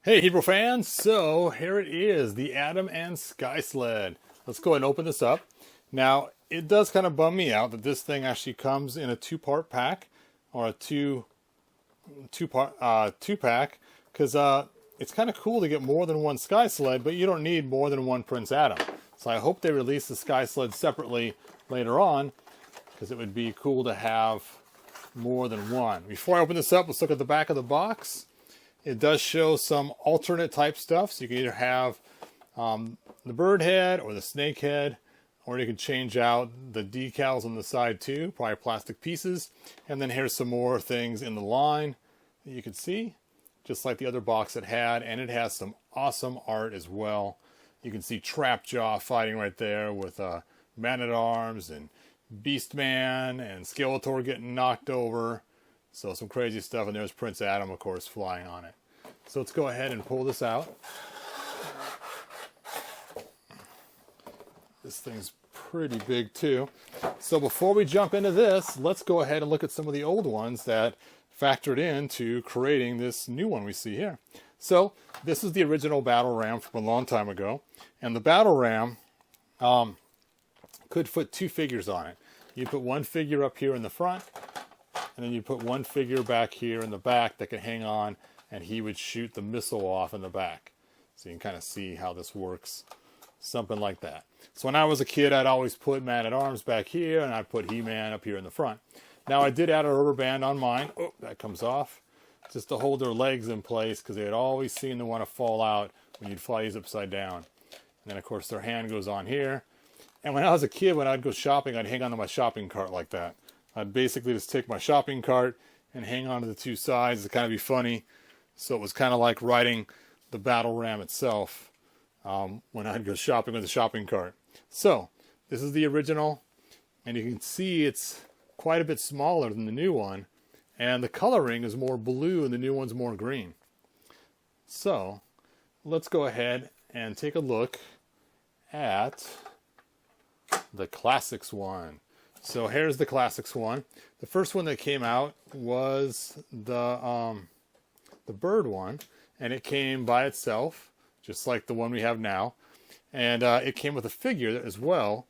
Hey Hebrew fans, so here it is, the Adam and Sky Sled. Let's go ahead and open this up. Now, it does kind of bum me out that this thing actually comes in a two-part pack, or a two-pack, because it's kind of cool to get more than one Sky Sled, but you don't need more than one Prince Adam. So I hope they release the Sky Sled separately later on, because it would be cool to have more than one. Before I open this up, let's look at the back of the box. It does show some alternate type stuff, so you can either have the bird head or the snake head, or you can change out the decals on the side too, probably plastic pieces. And then here's some more things in the line that you can see, just like the other box it had, and it has some awesome art as well. You can see Trapjaw fighting right there with Man-at-Arms and Beastman and Skeletor getting knocked over. So some crazy stuff, and there's Prince Adam, of course, flying on it. So let's go ahead and pull this out. This thing's pretty big too. So before we jump into this, let's go ahead and look at some of the old ones that factored into creating this new one we see here. So this is the original Battle Ram from a long time ago. And the Battle Ram could fit two figures on it. You put one figure up here in the front, and then you put one figure back here in the back that can hang on, and he would shoot the missile off in the back. So you can kind of see how this works. Something like that. So when I was a kid, I'd always put Man-at-Arms back here, and I'd put He-Man up here in the front. Now I did add a rubber band on mine. Oh, that comes off. Just to hold their legs in place, because they'd always seem to want to fall out when you'd fly these upside down. And then, of course, their hand goes on here. And when I was a kid, when I'd go shopping, I'd hang onto my shopping cart like that. I'd basically just take my shopping cart and hang on to the two sides to kind of be funny. So it was kind of like riding the Battle Ram itself when I'd go shopping with the shopping cart. So this is the original, and you can see it's quite a bit smaller than the new one. And the coloring is more blue and the new one's more green. So let's go ahead and take a look at the Classics one. So here's the Classics one. The first one that came out was the bird one, and it came by itself, just like the one we have now. And it came with a figure as well,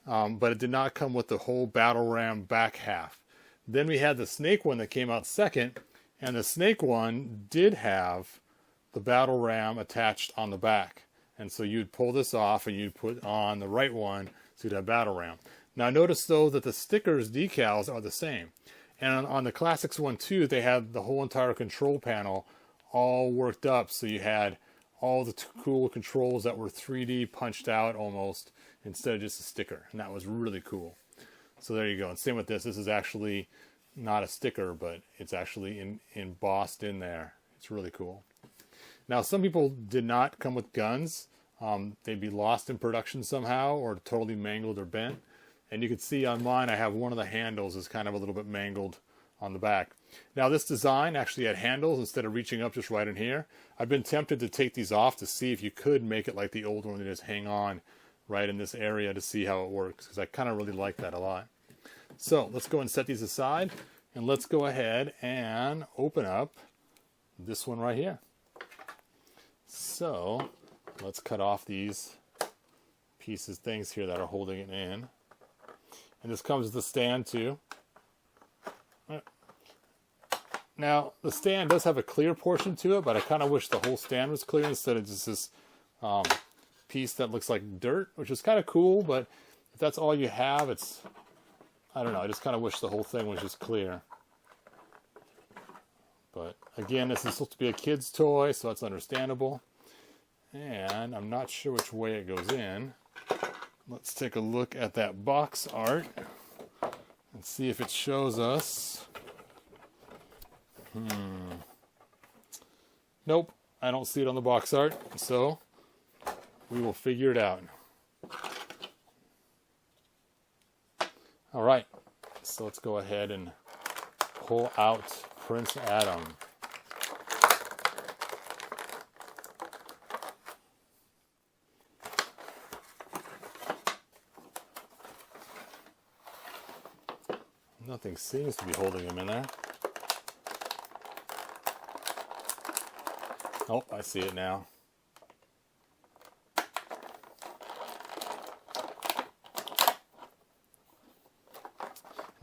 but it did not come with the whole Battle Ram back half. Then we had the Snake one that came out second, and the Snake one did have the Battle Ram attached on the back. And so you'd pull this off and you'd put on the right one, so you'd have Battle Ram. Now notice though that the stickers decals are the same. And on the Classics one too, they had the whole entire control panel all worked up. So you had all the cool controls that were 3D punched out almost, instead of just a sticker. And that was really cool. So there you go. And same with this. This is actually not a sticker, but it's actually embossed in there. It's really cool. Now some people did not come with guns. They'd be lost in production somehow, or totally mangled or bent. And you can see on mine, I have one of the handles is kind of a little bit mangled on the back. Now this design actually had handles instead of reaching up just right in here. I've been tempted to take these off to see if you could make it like the old one and just hang on right in this area to see how it works, because I kind of really like that a lot. So let's go and set these aside, and let's go ahead and open up this one right here. So let's cut off these things here that are holding it in. And this comes with the stand too. Now, the stand does have a clear portion to it, but I kind of wish the whole stand was clear instead of just this piece that looks like dirt, which is kind of cool, but if that's all you have, it's, I don't know, I just kind of wish the whole thing was just clear. But again, this is supposed to be a kid's toy, so that's understandable. And I'm not sure which way it goes in. Let's take a look at that box art and see if it shows us. Nope, I don't see it on the box art, so we will figure it out. All right, so let's go ahead and pull out Prince Adam. Nothing seems to be holding him in there. Oh, I see it now.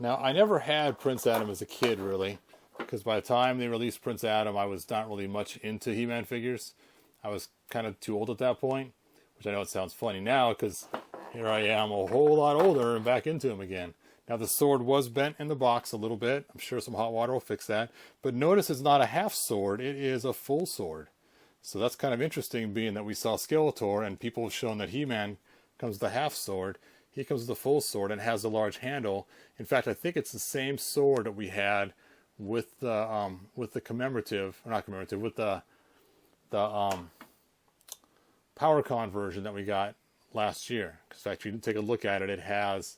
Now, I never had Prince Adam as a kid, really, because by the time they released Prince Adam, I was not really much into He-Man figures. I was kind of too old at that point, which I know it sounds funny now, because here I am a whole lot older and back into him again. Now, the sword was bent in the box a little bit. I'm sure some hot water will fix that. But notice it's not a half sword. It is a full sword. So that's kind of interesting, being that we saw Skeletor, and people have shown that He-Man comes with a half sword. He comes with a full sword and has a large handle. In fact, I think it's the same sword that we had with the commemorative, or not commemorative, with the PowerCon version that we got last year. In fact, if you take a look at it, it has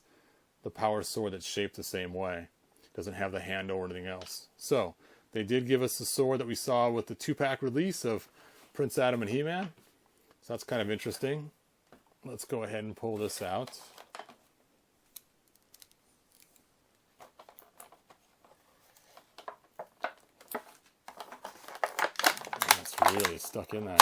the power sword that's shaped the same way. It doesn't have the handle or anything else. So they did give us the sword that we saw with the 2-pack release of Prince Adam and He-Man. So that's kind of interesting. Let's go ahead and pull this out. It's really stuck in there.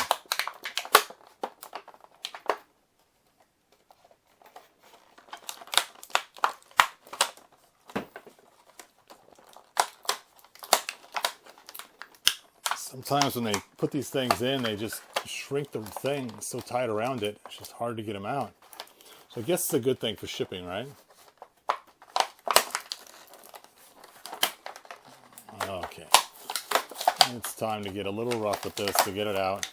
Sometimes when they put these things in, they just shrink the thing so tight around it, it's just hard to get them out. So I guess it's a good thing for shipping, right? Okay. It's time to get a little rough with this to get it out.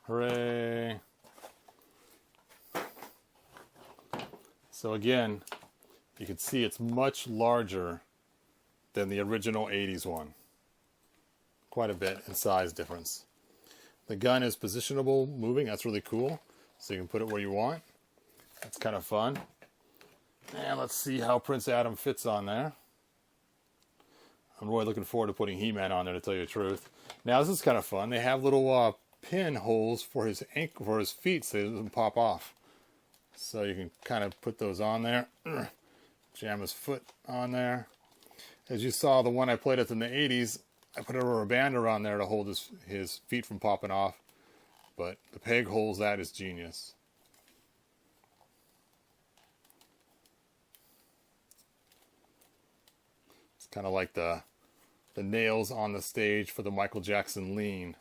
Hooray. So again, you can see it's much larger than the original 80s one. Quite a bit in size difference. The gun is positionable, moving. That's really cool. So you can put it where you want. That's kind of fun. And let's see how Prince Adam fits on there. I'm really looking forward to putting He-Man on there, to tell you the truth. Now this is kind of fun. They have little pin holes for his ankle, for his feet, so it doesn't pop off. So you can kind of put those on there. Jam his foot on there. As you saw, the one I played with in the 80s, I put a rubber band around there to hold his feet from popping off. But the peg holes, that is genius. It's kind of like the nails on the stage for the Michael Jackson lean.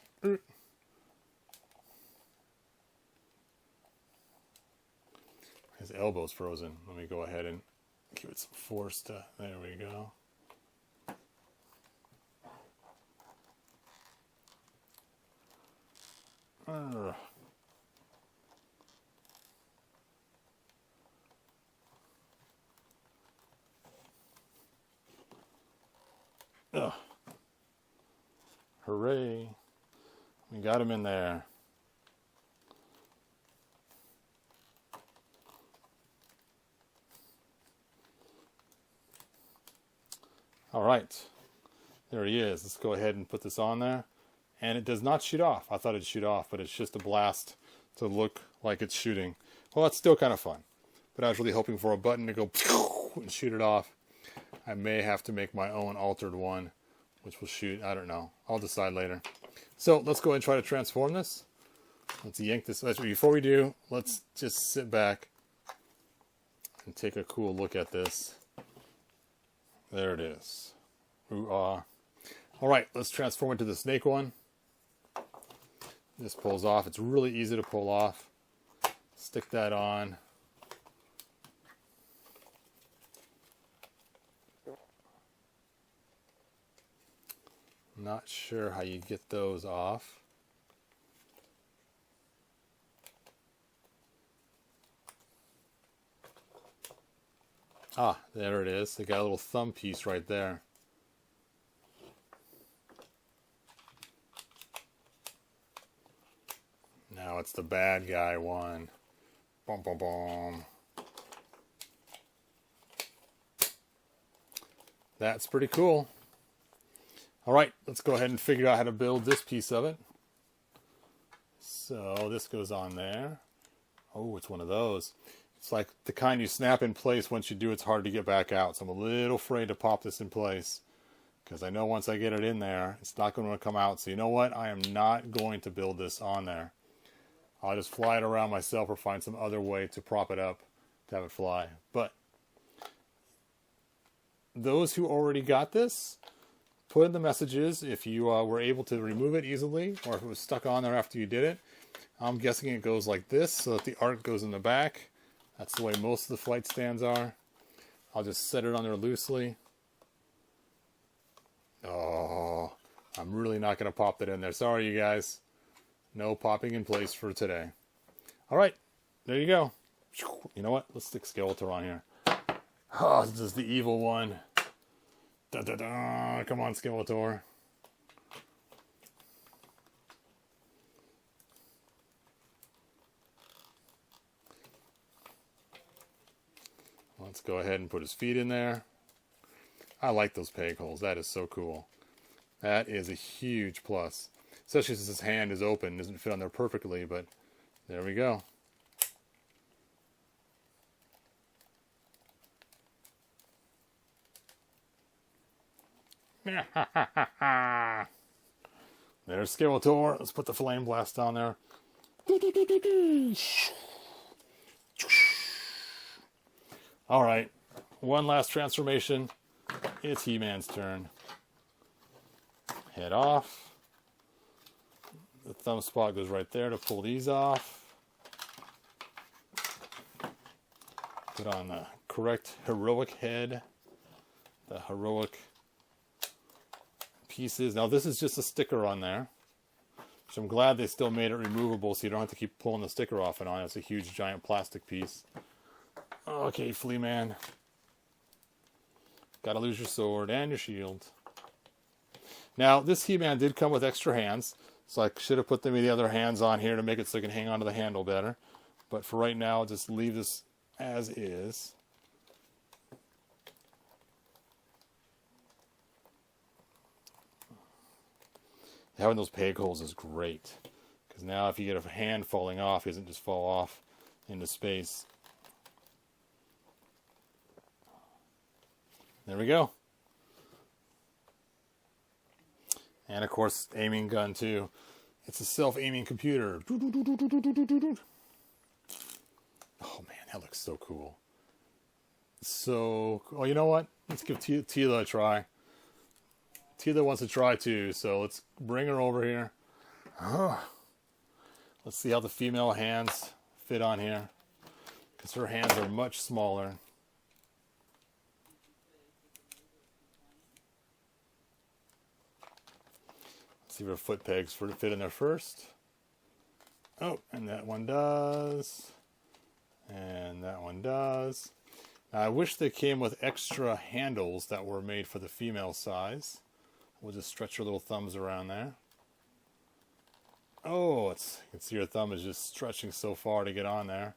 His elbow's frozen. Let me go ahead and give it some force to... There we go. Hooray. We got him in there. All right, there he is. Let's go ahead and put this on there. And it does not shoot off. I thought it'd shoot off, but it's just a blast to look like it's shooting. Well, that's still kind of fun. But I was really hoping for a button to go and shoot it off. I may have to make my own altered one, which will shoot, I don't know. I'll decide later. So let's go ahead and try to transform this. Let's yank this. Before we do, let's just sit back and take a cool look at this. There it is. Ooh-ah. All right, let's transform into the snake one. This pulls off. It's really easy to pull off. Stick that on. Not sure how you get those off. Ah, there it is. They got a little thumb piece right there. Now it's the bad guy one. Boom, boom, boom. That's pretty cool. All right, let's go ahead and figure out how to build this piece of it. So this goes on there. Oh, it's one of those. It's like the kind you snap in place. Once you do, it's hard to get back out. So I'm a little afraid to pop this in place, because I know once I get it in there, it's not going to come out. So you know what? I am not going to build this on there. I'll just fly it around myself or find some other way to prop it up to have it fly. But those who already got this, put in the messages if you were able to remove it easily, or if it was stuck on there after you did it. I'm guessing it goes like this, so that the arc goes in the back. That's the way most of the flight stands are. I'll just set it on there loosely. Oh, I'm really not going to pop that in there. Sorry, you guys. No popping in place for today. All right, there you go. You know what? Let's stick Skeletor on here. Oh, this is the evil one. Da, da, da. Come on, Skeletor. Let's go ahead and put his feet in there. I like those peg holes. That is so cool. That is a huge plus. Especially since his hand is open. Doesn't fit on there perfectly, but there we go. There's Skeletor. Let's put the flame blast on there. All right, one last transformation. It's He-Man's turn. Head off. The thumb spot goes right there to pull these off. Put on the correct heroic head. The heroic pieces. Now this is just a sticker on there, which I'm glad they still made it removable so you don't have to keep pulling the sticker off and on. It's a huge giant plastic piece. Okay, Flea Man. Gotta lose your sword and your shield. Now this He-Man did come with extra hands, so I should have put the other hands on here to make it so it can hang onto the handle better. But for right now, I'll just leave this as is. Having those peg holes is great, because now if you get a hand falling off, it doesn't just fall off into space. There we go. And of course, aiming gun too. It's a self-aiming computer. Oh man, that looks so cool. So, oh, you know what? Let's give Tila a try. Tila wants to try too, so let's bring her over here. Let's see how the female hands fit on here, because her hands are much smaller. Let's see if her foot pegs fit in there first. Oh, and that one does. And that one does. Now, I wish they came with extra handles that were made for the female size. We'll just stretch your little thumbs around there. Oh, you can see your thumb is just stretching so far to get on there.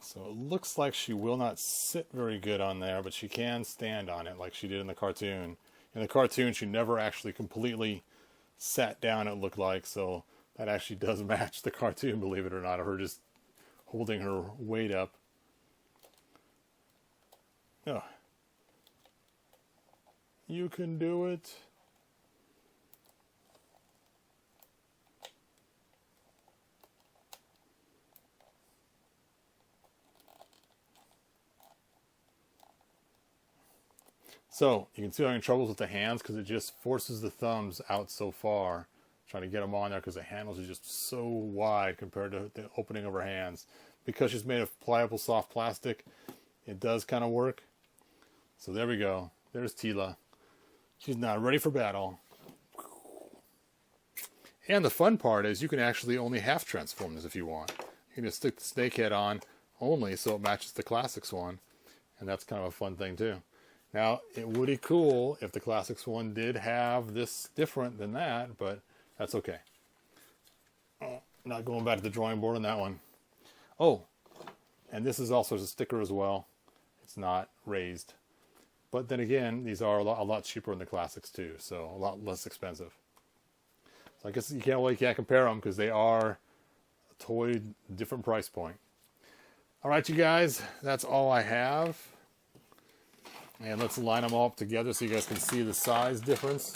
So it looks like she will not sit very good on there, but she can stand on it like she did in the cartoon. In the cartoon, she never actually completely sat down, it looked like, so that actually does match the cartoon, believe it or not, of her just holding her weight up. Oh. You can do it. So, you can see I'm having troubles with the hands because it just forces the thumbs out so far, trying to get them on there because the handles are just so wide compared to the opening of her hands. Because she's made of pliable, soft plastic, it does kind of work. So there we go. There's Tila. She's now ready for battle. And the fun part is you can actually only half transform this if you want. You can just stick the snake head on only so it matches the Classics one. And that's kind of a fun thing too. Now, it would be cool if the Classics one did have this different than that, but that's okay. Not going back to the drawing board on that one. Oh, and this is also a sticker as well. It's not raised. But then again, these are a lot cheaper than the classics too, so a lot less expensive. So I guess you can't compare them because they are a totally different price point. All right, you guys, that's all I have. And let's line them all up together so you guys can see the size difference.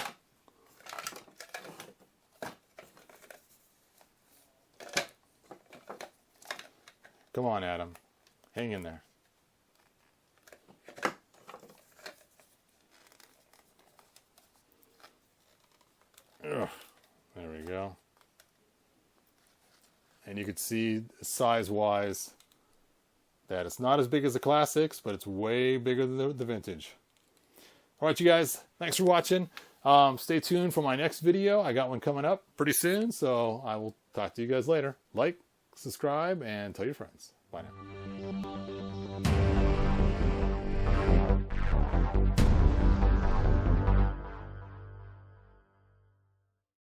Come on, Adam. Hang in there. Ugh. There we go. And you can see size-wise that it's not as big as the classics, but it's way bigger than the vintage. All right, you guys, thanks for watching. Stay tuned for my next video. I got one coming up pretty soon, so I will talk to you guys later. Like, subscribe, and tell your friends. Bye now.